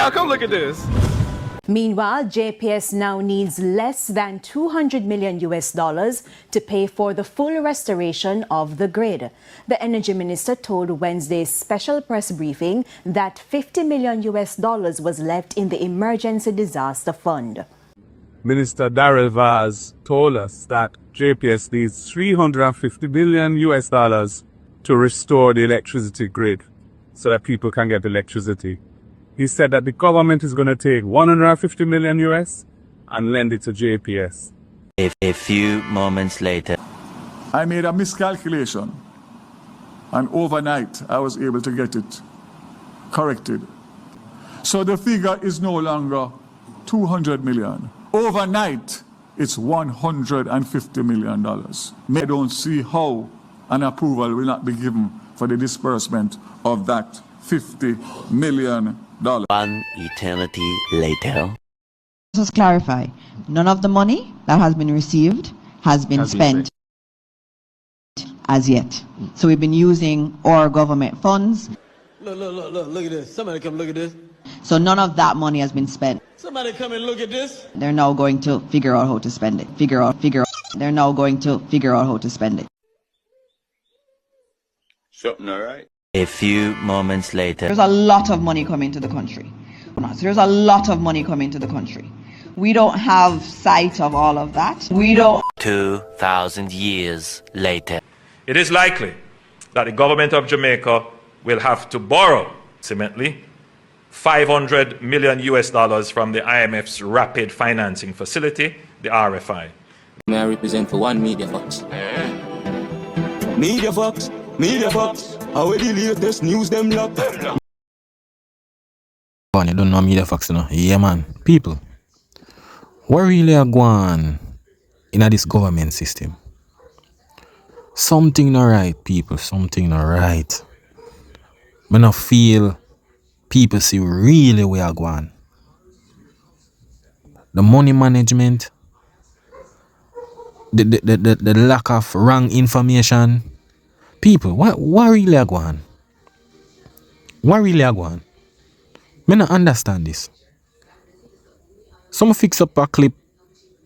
Y'all come look at this. Meanwhile, JPS now needs less than $200 million to pay for the full restoration of the grid. The energy minister told Wednesday's special press briefing that $50 million was left in the emergency disaster fund. Minister Daryl told us that JPS needs $350 billion to restore the electricity grid so that people can get electricity. He said that the government is going to take $150 million and lend it to JPS. A few moments later. I made a miscalculation, and overnight I was able to get it corrected. So the figure is no longer 200 million. Overnight, it's $150 million. I don't see how an approval will not be given for the disbursement of that $50 million. One eternity later. Let's clarify. None of the money that has been received has been spent as yet. So we've been using our government funds. Look at this. Somebody come look at this. So none of that money has been spent. Somebody come and look at this. They're now going to figure out how to spend it. They're now going to figure out how to spend it. Something all right. A few moments later. There's a lot of money coming to the country. There's a lot of money coming to the country. We don't have sight of all of that. 2,000 years later. It is likely that the government of Jamaica will have to borrow, ultimately, $500 million from the IMF's Rapid Financing Facility, the RFI. May I represent for one Media Fox? Media Fox, how will the latest news them lock? You don't know Media Fox, you know? Yeah, man. People, what really are going in this government system? Something not right, people. Something not right. I don't feel people see really where are going. The money management, the lack of wrong information. People, what really are going? What really are going? I don't understand this. Some fix up a clip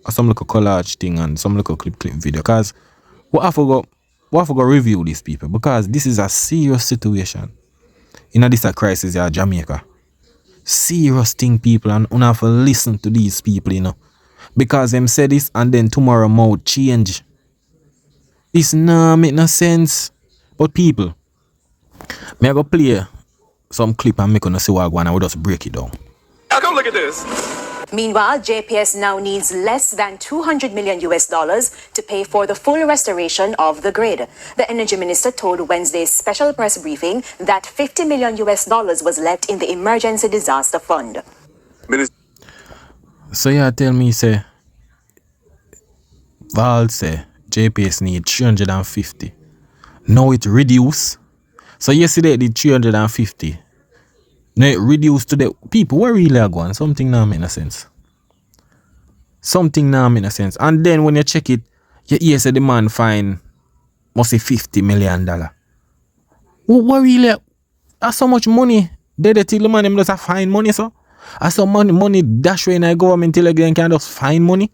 or some little collage thing and some little clip video. Because what I forgot review these people, because this is a serious situation. In this a crisis in Jamaica. Serious thing, people, and you have to listen to these people, you know. Because them say this and then tomorrow mouth change. This nah make no sense. But people, may I go play some clip and make you see what I want and we'll just break it down. Y'all come look at this. Meanwhile, JPS now needs less than $200 million to pay for the full restoration of the grid. The energy minister told Wednesday's special press briefing that $50 million was left in the emergency disaster fund. So yeah, tell me, say, Val say JPS need 350. Now it reduced. So yesterday it did 350. Now it reduced to the people. Where really are going? Something now make no sense. Something now make no sense. And then when you check it, you hear say the man fine must say $50 million. What really? That's so much money. They till the man them just find money, so. That's so money dash away in the government till again can just find money.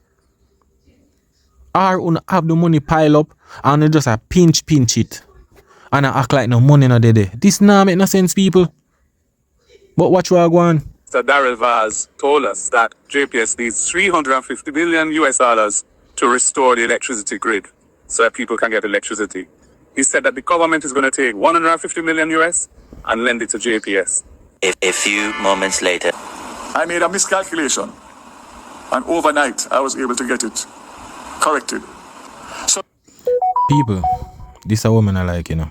Or have the money pile up and they just pinch it. And I act like no money no there. This now make no sense, people. But watch what I go on. Mr. Daryl told us that JPS needs $350 billion to restore the electricity grid so that people can get electricity. He said that the government is going to take $150 million and lend it to JPS. A few moments later. I made a miscalculation, and overnight I was able to get it corrected. So people, this a woman I like, you know.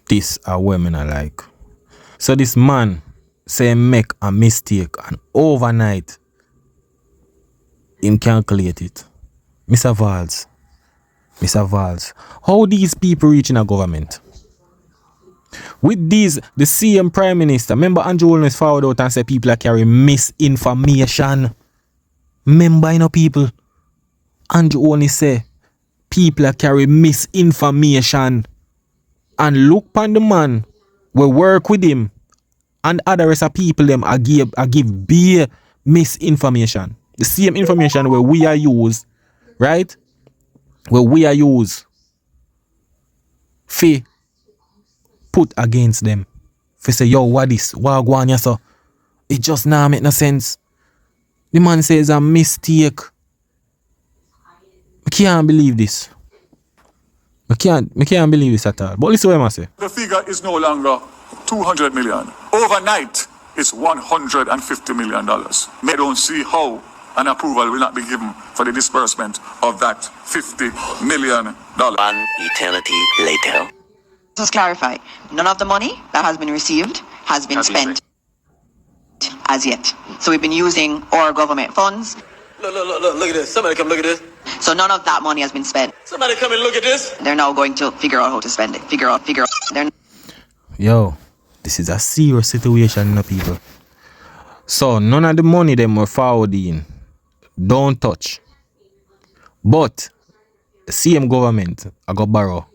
This a woman I like. So this man say make a mistake and overnight him calculate it. Mr. Valls, how these people reach in a government? With these, the CM Prime Minister, remember Andrew always forward out and say people are carrying misinformation. Remember, you know, people, Andrew only say people are carrying misinformation. And look upon the man, we work with him And other rest of people them I give bare misinformation. The same information where we are used, right? Where we are used fi put against them. Fi say, yo, what this? What go on here, so? It just now make no sense. The man says a mistake. I can't believe this. I can't believe this at all. But listen what I say. The figure is no longer 200 million. Overnight, it's $150 million. They don't see how an approval will not be given for the disbursement of that $50 million. One eternity later. Let's clarify. None of the money that has been received has been spent as yet. So we've been using our government funds. Look at this. Somebody come look at this. So none of that money has been spent. Somebody come and look at this. They're now going to figure out how to spend it. Figure out. Yo, this is a serious situation, you know, people. So none of the money them were forwarding. Don't touch. But the same government I got borrow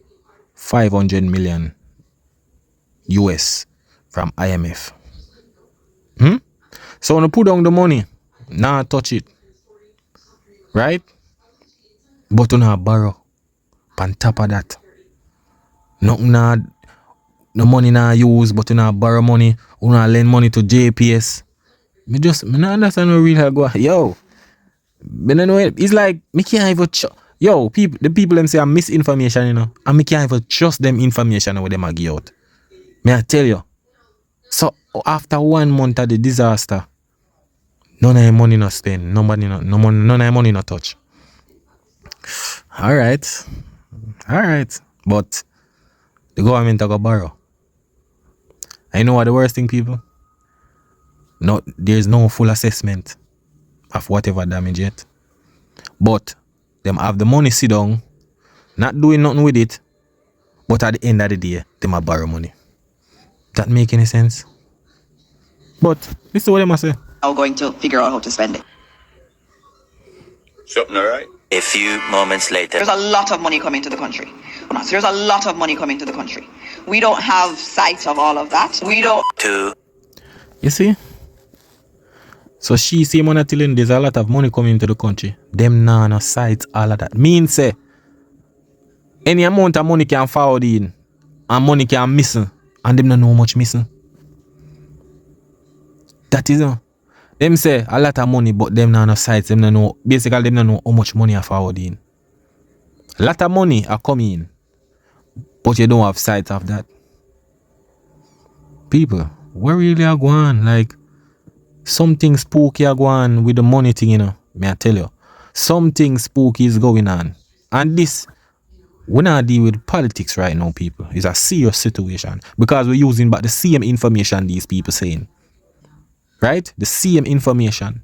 500 million US from IMF. So when I put down the money, nah touch it. Right? But you not borrow. On top of that. Nothing nah, no money nah use, but you not borrow money. You not lend money to JPS. Me not understand no real go. Yo. But you know, it's like me can't even the people them say I'm misinformation, you know. And me can't even trust them information what them a give out. Me I tell you. So after 1 month of the disaster, none of your money not spend. None of your money not touch. Alright. But the government a go borrow. And you know what the worst thing, people? No, there's no full assessment of whatever damage yet. But them have the money sit down, not doing nothing with it, but at the end of the day, them a borrow money. That make any sense? But this is what them a say. Now going to figure out how to spend it. Something all right? A few moments later. There's a lot of money coming to the country. There's a lot of money coming to the country. We don't have sight of all of that. We don't. You see? So she say man telling there's a lot of money coming to the country. Them nah no sight all of that. Mean say any amount of money can forward in and money can missing and them don't know how much missing. That is them say a lot of money but them nah no sight. Them don't know basically them don't know how much money are forward in. A lot of money are coming in, but you don't have sight of that. People, where really are going? Like something spooky are going on with the money thing, you know. May I tell you, something spooky is going on, and this we not deal with politics right now, people. It's a serious situation because we're using but the same information these people saying, right? The same information.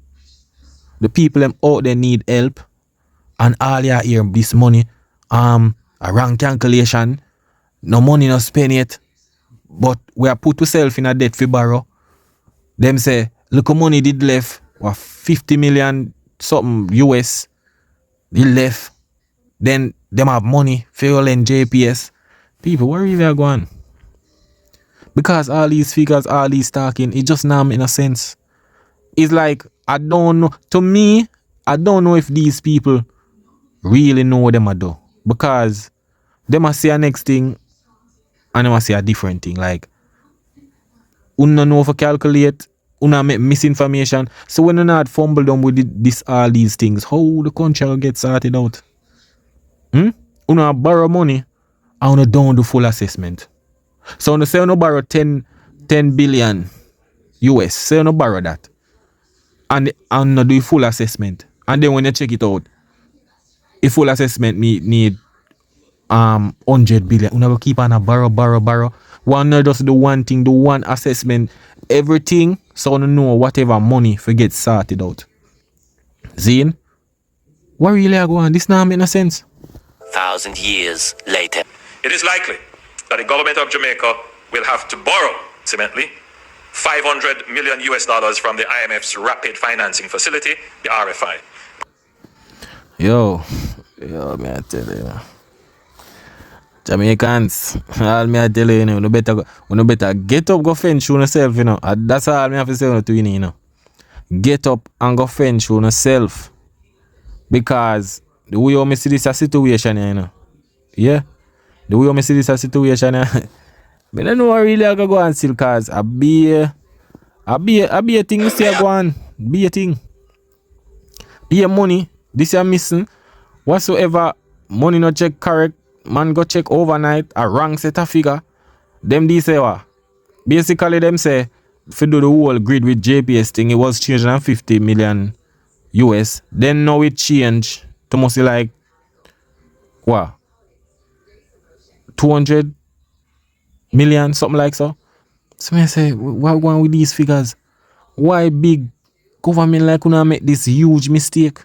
The people them out there need help, and all you hear this money, a wrong calculation, no money no spend it, but we are put ourselves in a debt for borrow. Them say, look how money did left, or 50 million something US did left. Then them have money, fuel and JPS. People, where really are going? Because all these figures, all these talking, it just not make no sense. It's like, I don't know. To me, I don't know if these people really know what them are do. Because they must say a next thing and they must say a different thing. Like, una know for calculate, una make misinformation. So when you not fumble them with this all these things, how the country will get sorted out? Una borrow money and una don't do full assessment. So una say una borrow 10 billion US. Say una borrow that. And una do full assessment. And then when you check it out, if full assessment need 100 billion, una will keep on a borrow. One not just do one thing, do one assessment, everything, so una know whatever money for get sorted out. Zine, what really are going on? This now make no sense. 1,000 years later. It is likely that the government of Jamaica will have to borrow, ultimately, $500 million US from the IMF's Rapid Financing Facility, the RFI. Yo, man, I tell you. Jamaicans, all me I tell you, you better get up, go fence through yourself, you know. That's all me have to say to you, you know. Get up and go fence through yourself. Because the way you see this a situation, you know. Yeah. The way you see this a situation, I don't know really I go and still cause I be a thing we say go on. Be a thing. Be a money. This is missing. Whatsoever money not check correct, man go check overnight a wrong set of figure. Them they say what? Basically them say if you do the whole grid with JPS thing, it was 350 million US. Then now it change to mostly like what? 200 million, something like so. So I say, why going with these figures? Why big government like gonna make this huge mistake?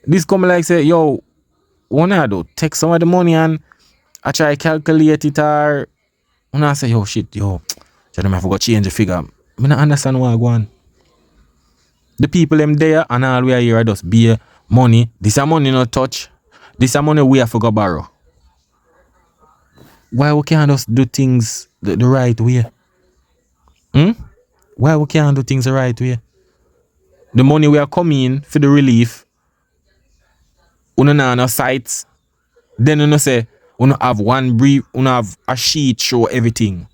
This come like say, yo, wanna do take some of the money and I try calculate it or when I say, yo shit, yo, I forgot change the figure. I don't understand why I go on. The people them there and all we are here are just beer, money. This a money no touch. This a money we have to go borrow. Why we can't just do things the right way? Why we can't do things the right way? The money we are coming for the relief, we don't have no sites. Then you say, we don't have one brief, we don't have a sheet show everything.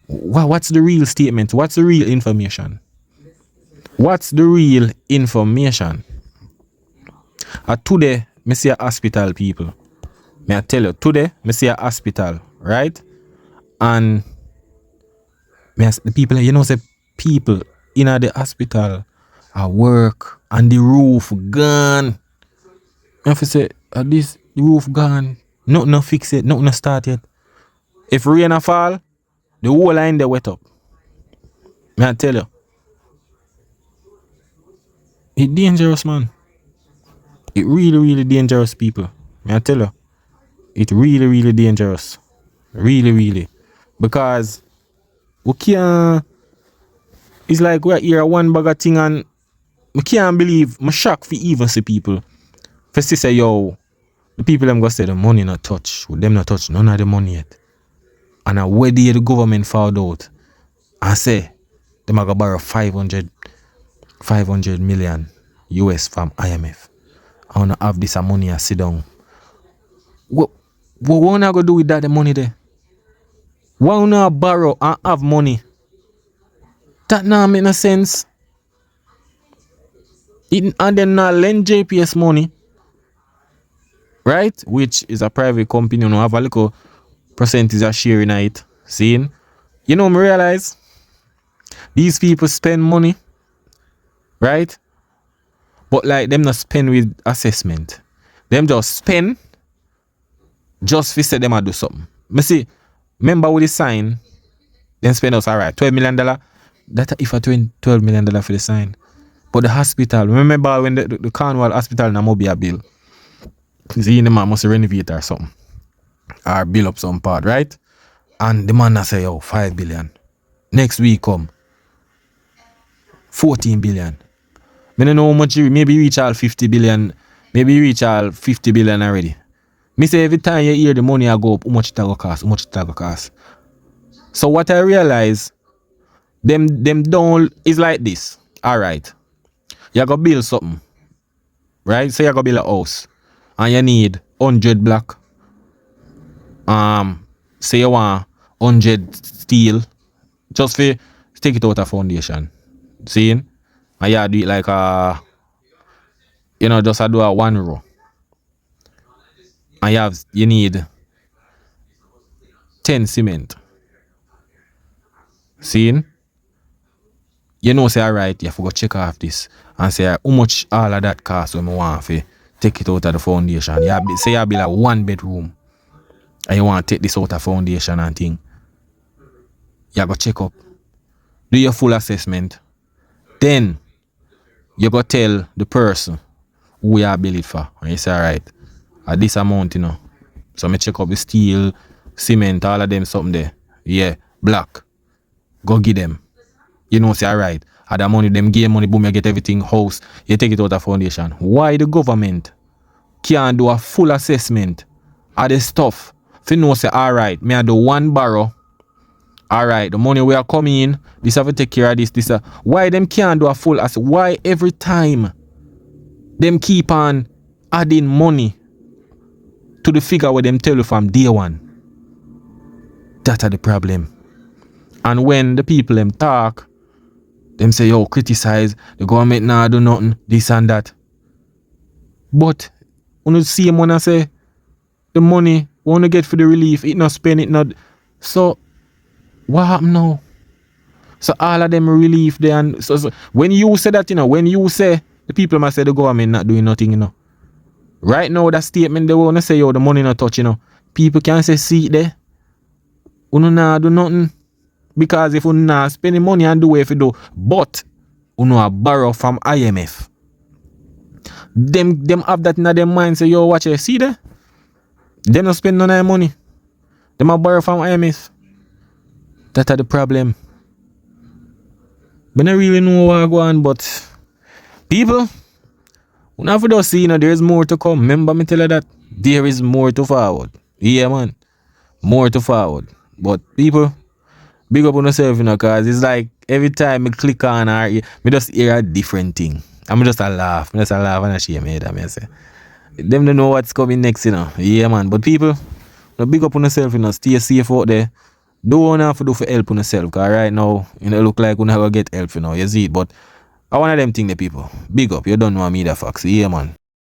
What's the real statement? What's the real information? What's the real information? Today, I see a hospital, people. May I tell you, today, I see a hospital, right? And the people, you know, say people in the hospital at work and the roof gone. I have to say, this roof gone. Nothing fix it, nothing start yet. If rain a fall, the whole line they wet up. May I tell you. It's dangerous, man. It really, really dangerous, people. May I tell you. It's really, really dangerous. Really, really. Because we can't. It's like we're here one bag of thing and I can't believe, I'm shocked for even see people. First they say, yo, the people them go say the money not touch. Them not touch none of the money yet. And where the government found out and say, them are going to borrow 500 million US from IMF. I want to have this money and sit down. What want to go do with that the money there? Why want to borrow and have money? That now make no sense. And then now lend JPS money, right? Which is a private company, you know, have a little percentage of share in it. Seeing? You know, me realize these people spend money, right? But like them not spend with assessment. Them just spend just for say them a do something. Me see, remember with the sign, then spend us alright, $12 million. That if I $12 million for the sign. But the hospital, remember when the Cornwall hospital in Mobia bill? See, the man must renovate or something. Or build up some part, right? And the man say, yo, 5 billion. Next week come 14 billion. I don't know how much, maybe reach all 50 billion. Maybe reach all 50 billion already. Me say every time you hear the money I go up, how much it go cost, how much it go cost. So what I realize, them don't, is like this. Alright. You go build something. Right? So you go build a house. And you need 100 block. Say you want 100 steel. Just for take it out of foundation. Seeing? And you do it like just do a 1 row. And you need 10 cement. Seeing? You know, say, alright, you have to go check off this and say, how much all of that cost when I want to take it out of the foundation. Say you build like 1 bedroom and you want to take this out of foundation and thing. You go check up. Do your full assessment. Then you go tell the person who you build it for. And you say, alright, at this amount, you know. So me check up the steel, cement, all of them something there. Yeah, black. Go give them. You know, say, alright, at that money, them give money, boom, you get everything, house, you take it out of foundation. Why the government can't do a full assessment of the stuff If you know say, alright, me I do one borrow. Alright, the money we are coming in, this have to take care of this. Why them can't do a full as why every time them keep on adding money to the figure where them tell you from day one? That's the problem. And when the people them talk, them say, yo, criticize the government now do nothing, this and that. But when you see them when I say the money we want to get for the relief, it not spend it not. So what happened now? So all of them relief there, and so when you say that, when you say the people must say the government not doing nothing, Right now that statement they want to say, yo, the money not touch, People can say, see it there. Uno not do nothing. Because if you not spending money and do if you do, but uno borrow from IMF. Them have that in their mind, say, yo, watch it, see there? Them not spend none of their money. Them a borrow from IMF. That's the problem. I don't really know what go on, but people, we have to see, there is more to come. Remember me tell you that there is more to forward. Yeah, man. More to forward. But people, big up on yourself, because it's like every time I click on her, me just hear a different thing. I'm just a laugh. And I shame me that, I say. Them don't know what's coming next, Yeah, man. But people, big up on yourself, stay safe out there. Do what you have to do for help on yourself, because right now, it look like you never get help, you see it. But I want them thing, the people. Big up, you don't know me, the facts. Yeah, man.